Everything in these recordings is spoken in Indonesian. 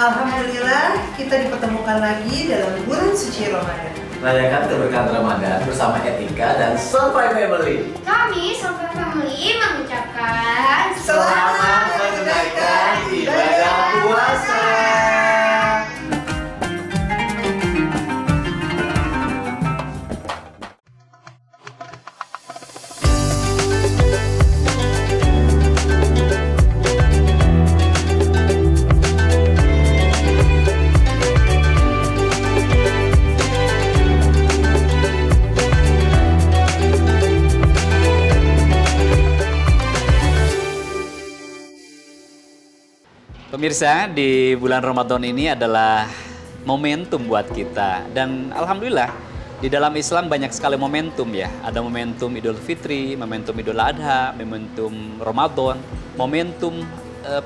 Alhamdulillah kita dipertemukan lagi dalam bulan suci Ramadan. Rayakan keberkahan Ramadan bersama Etika dan Sampai Family. Kami Sampai Family mengucapkan Selamat menunaikan ibadah puasa. Pemirsa, di bulan Ramadan ini adalah momentum buat kita. Dan Alhamdulillah, di dalam Islam banyak sekali momentum ya. Ada momentum Idul Fitri, momentum Idul Adha, momentum Ramadan, momentum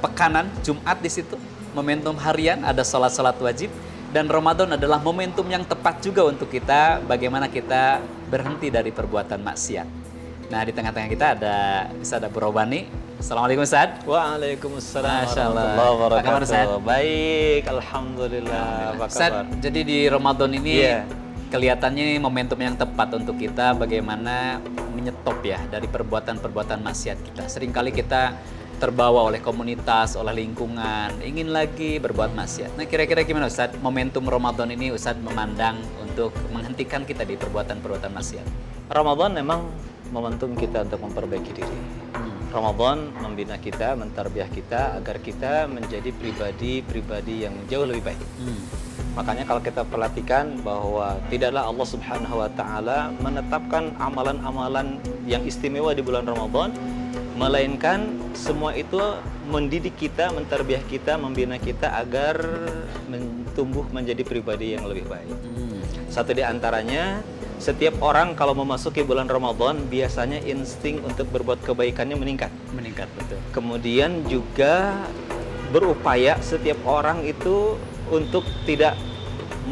pekanan, Jumat di situ, momentum harian, ada sholat-sholat wajib. Dan Ramadan adalah momentum yang tepat juga untuk kita, bagaimana kita berhenti dari perbuatan maksiat. Nah, di tengah-tengah kita ada Ustaz Abu Robani. Assalamualaikum Ustaz. Waalaikumsalam Masya Allah. warahmatullahi wabarakatuh. Apa kabar, Ustaz? Baik, alhamdulillah. Apa Ustaz, kabar? jadi di Ramadan ini Iya. kelihatannya ini momentum yang tepat untuk kita bagaimana menyetop ya dari perbuatan-perbuatan maksiat kita. Seringkali kita terbawa oleh komunitas, oleh lingkungan, ingin lagi berbuat maksiat. Nah, kira-kira gimana Ustaz? Momentum Ramadan ini Ustaz memandang untuk menghentikan kita di perbuatan-perbuatan maksiat. Ramadan memang momentum kita untuk memperbaiki diri. Ramadan membina kita, mentarbiah kita agar kita menjadi pribadi-pribadi yang jauh lebih baik. Makanya kalau kita perhatikan bahwa tidaklah Allah Subhanahu wa taala menetapkan amalan-amalan yang istimewa di bulan Ramadan, melainkan semua itu mendidik kita, mentarbiah kita, membina kita agar tumbuh menjadi pribadi yang lebih baik. Satu di antaranya, setiap orang kalau memasuki bulan Ramadan biasanya insting untuk berbuat kebaikannya meningkat. Meningkat, betul. Kemudian juga berupaya setiap orang itu untuk tidak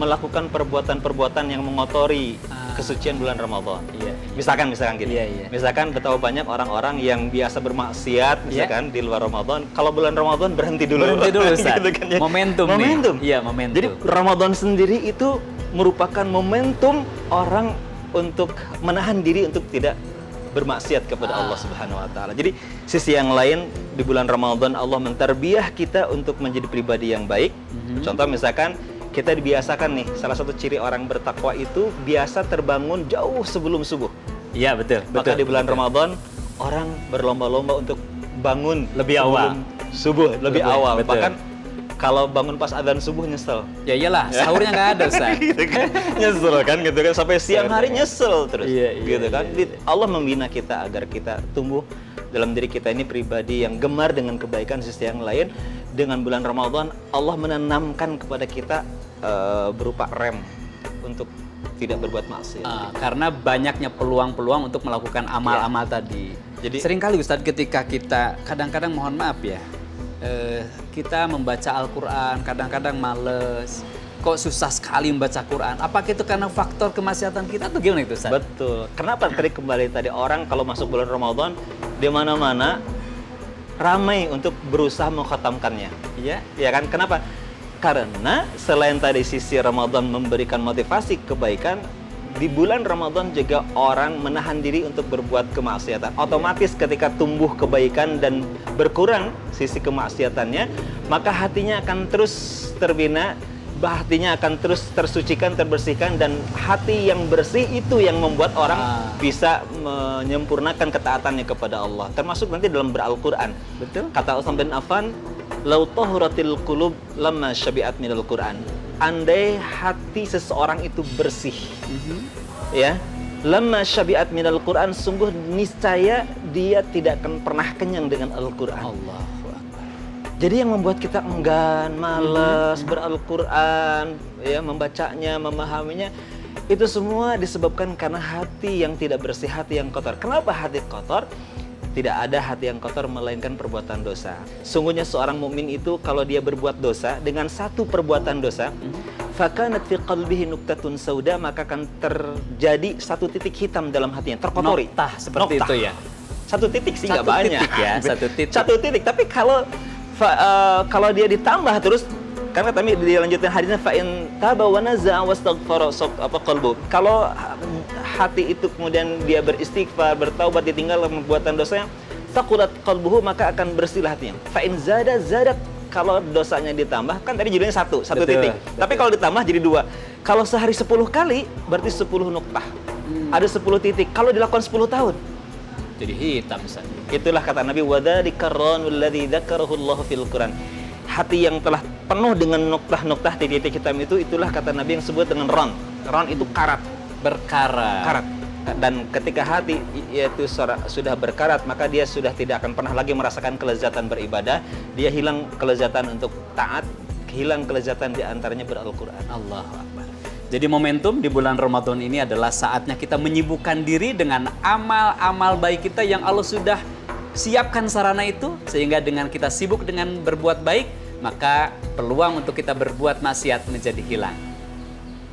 melakukan perbuatan-perbuatan yang mengotori kesucian bulan Ramadan. Iya. Misalkan gini. Iya. Misalkan betapa banyak orang-orang yang biasa bermaksiat misalkan di luar Ramadan, kalau bulan Ramadan berhenti dulu. Berhenti dulu Ustaz. Gitu kan, ya. Momentum nih. Iya, momentum. Jadi Ramadan sendiri itu merupakan momentum orang untuk menahan diri untuk tidak bermaksiat kepada Allah Subhanahu wa taala. Jadi sisi yang lain di bulan Ramadan Allah mentarbiah kita untuk menjadi pribadi yang baik. Contoh misalkan kita dibiasakan nih, salah satu ciri orang bertakwa itu biasa terbangun jauh sebelum subuh. Iya, betul. Maka di bulan Ramadan orang berlomba-lomba untuk bangun Lebih awal. Subuh lebih awal. Betul. Bahkan kalau bangun pas adzan subuh nyesel. Ya iyalah, sahurnya nggak ada Ustaz. Gitu kan. Nyesel kan gitu kan sampai siang hari nyesel terus. Iya, gitu kan. iya. Allah membina kita agar kita tumbuh dalam diri kita ini pribadi yang gemar dengan kebaikan. Sisi yang lain, dengan bulan Ramadan Allah menanamkan kepada kita berupa rem untuk tidak berbuat maksiat. Karena banyaknya peluang-peluang untuk melakukan amal-amal tadi. Jadi seringkali Ustadz ketika kita kadang-kadang mohon maaf ya, kita membaca Al-Quran kadang-kadang males, kok susah sekali membaca Quran. Apakah itu karena faktor kemaksiatan kita atau gimana itu Ustadz? betul. Kenapa kembali tadi orang kalau masuk bulan Ramadan di mana-mana ramai untuk berusaha mengkhatamkannya. Iya. Ya kan? Kenapa? Karena selain tadi sisi Ramadan memberikan motivasi kebaikan, di bulan Ramadan juga orang menahan diri untuk berbuat kemaksiatan. Otomatis ketika tumbuh kebaikan dan berkurang sisi kemaksiatannya, maka hatinya akan terus terbina, hatinya akan terus tersucikan, terbersihkan, dan hati yang bersih itu yang membuat orang bisa menyempurnakan ketaatannya kepada Allah. Termasuk nanti dalam Al-Quran. Betul. Kata Utsman bin Affan, "Lau tahuratil qulub lamma syabi'at minal Qur'an." Andai hati seseorang itu bersih, ya, lamma syabi'at minal Qur'an, sungguh niscaya dia tidak akan pernah kenyang dengan Al-Qur'an. Allahu Akbar. Jadi yang membuat kita enggan, malas beral-Qur'an, ya, membacanya, memahaminya, itu semua disebabkan karena hati yang tidak bersih, hati yang kotor. Kenapa hati kotor? Tidak ada hati yang kotor melainkan perbuatan dosa. Sungguhnya seorang mukmin itu kalau dia berbuat dosa dengan satu perbuatan dosa, fakanat fi qalbihi nuqtatun sauda, maka akan terjadi satu titik hitam dalam hatinya, terkotori. Noktah seperti Noktah. itu ya. Satu titik sih, nggak Satu banyak. titik ya, satu titik. Satu titik. Tapi kalau dia ditambah terus, Karena kami dilanjutkan hadisnya fa in taba wa naza'a wastaghfara qalbu. Kalau hati itu kemudian dia beristighfar, bertaubat, ditinggal perbuatan dosanya, taqulat qalbuhu, maka akan bersihlah hatinya. Fa in zada zadat, kalau dosanya ditambah, kan tadi judulnya satu Betul, titik. betul. Tapi kalau ditambah jadi 2. Kalau sehari 10 kali, berarti 10 nuktah. Ada 10 titik. Kalau dilakukan 10 tahun, Jadi hitam Ustaz. itulah kata Nabi, wadzalika ar-ranul ladzi dzakarahu Allah fil Quran. Hati yang telah penuh dengan nuktah-nuktah titik-titik hitam itu, itulah kata Nabi yang disebut dengan ron. Ron itu karat. Berkarat. Dan ketika hati yaitu sudah berkarat, maka dia sudah tidak akan pernah lagi merasakan kelezatan beribadah. Dia hilang kelezatan untuk taat, hilang kelezatan di antaranya ber-Al-Quran. Allahu Akbar. Jadi momentum di bulan Ramadan ini adalah saatnya kita menyibukkan diri dengan amal-amal baik kita yang Allah sudah siapkan sarana itu, sehingga dengan kita sibuk dengan berbuat baik, maka peluang untuk kita berbuat maksiat menjadi hilang.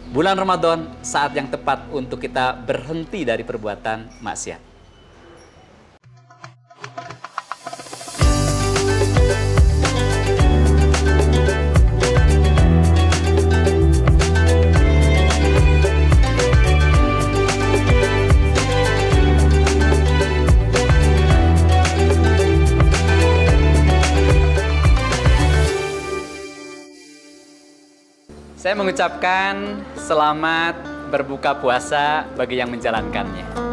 Bulan Ramadan saat yang tepat untuk kita berhenti dari perbuatan maksiat. Saya mengucapkan selamat berbuka puasa bagi yang menjalankannya.